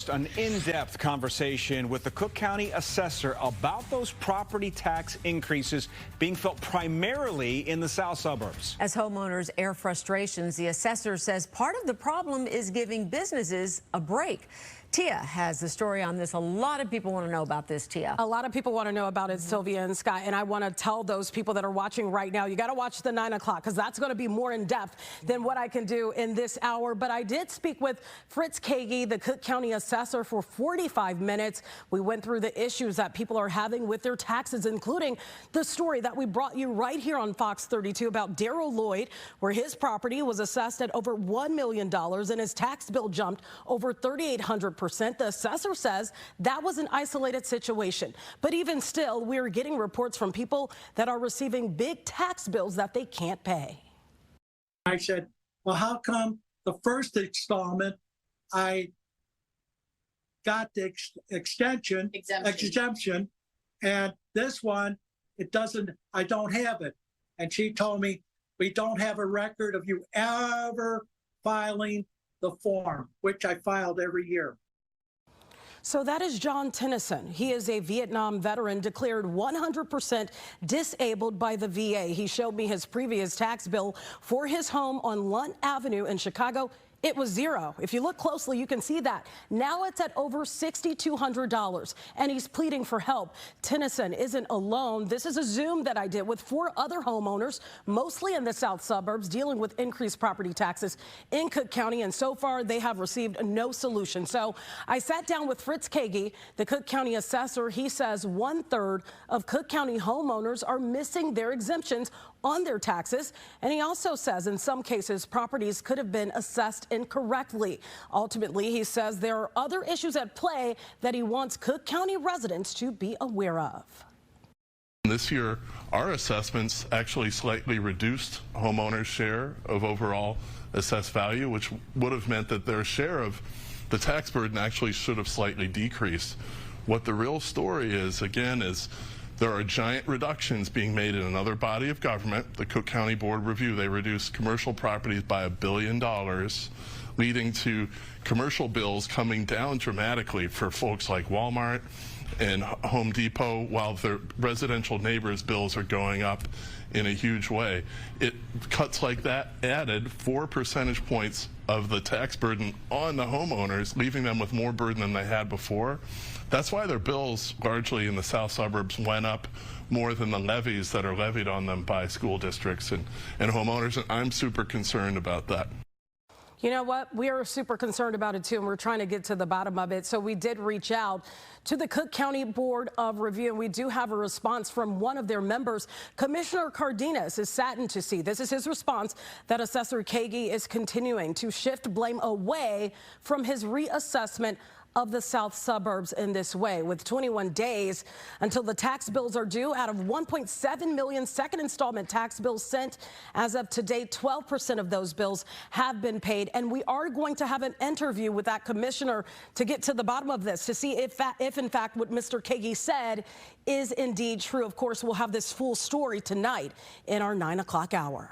An in-depth conversation with the Cook County Assessor about those property tax increases being felt primarily in the south suburbs. As homeowners air frustrations, the assessor says part of the problem is giving businesses a break. Tia has the story on this. A lot of people want to know about this, Tia. A lot of people want to know about it, Sylvia and Scott, and I want to tell those people that are watching right now, you got to watch the 9 o'clock because that's going to be more in depth than what I can do in this hour. But I did speak with Fritz, Kaegi, the Cook County Assessor, for 45 minutes. We went through the issues that people are having with their taxes, including the story that we brought you right here on Fox 32 about Daryl Lloyd, where his property was assessed at over $1 million and his tax bill jumped over 3,800%. The assessor says that was an isolated situation. But even still, we're getting reports from people that are receiving big tax bills that they can't pay. I said, well, how come the first installment I got the exemption, and this one, it doesn't, I don't have it. And she told me, we don't have a record of you ever filing the form, which I filed every year. So that is John Tennyson. He is a Vietnam veteran declared 100% disabled by the VA. He showed me his previous tax bill for his home on Lunt Avenue in Chicago. It was zero. If you look closely, you can see that. Now it's at over $6,200, and he's pleading for help. Tennyson isn't alone. This is a Zoom that I did with 4 other homeowners, mostly in the south suburbs, dealing with increased property taxes in Cook County, and so far they have received no solution. So I sat down with Fritz Kaegi, the Cook County Assessor. He says 1/3 of Cook County homeowners are missing their exemptions on their taxes, and he also says in some cases properties could have been assessed incorrectly. Ultimately, he says there are other issues at play that he wants Cook County residents to be aware of. This year, our assessments actually slightly reduced homeowners' share of overall assessed value, which would have meant that their share of the tax burden actually should have slightly decreased. What the real story is, again, is there are giant reductions being made in another body of government, the Cook County Board Review. They reduced commercial properties by $1 billion, leading to commercial bills coming down dramatically for folks like Walmart and Home Depot, while their residential neighbors' bills are going up in a huge way. Cuts like that added 4 percentage points of the tax burden on the homeowners, leaving them with more burden than they had before. That's why their bills, largely in the south suburbs, went up more than the levies that are levied on them by school districts and homeowners, and I'm super concerned about that. You know what? We are super concerned about it, too, and we're trying to get to the bottom of it. So we did reach out to the Cook County Board of Review, and we do have a response from one of their members. Commissioner Cardenas is saddened to see, this is his response, that Assessor Kaegi is continuing to shift blame away from his reassessment of the south suburbs in this way. With 21 days until the tax bills are due, out of 1.7 million second installment tax bills sent as of today, 12% of those bills have been paid. And we are going to have an interview with that commissioner to get to the bottom of this, to see if in fact what Mr. Kaegi said is indeed true. Of course, we'll have this full story tonight in our 9 o'clock hour.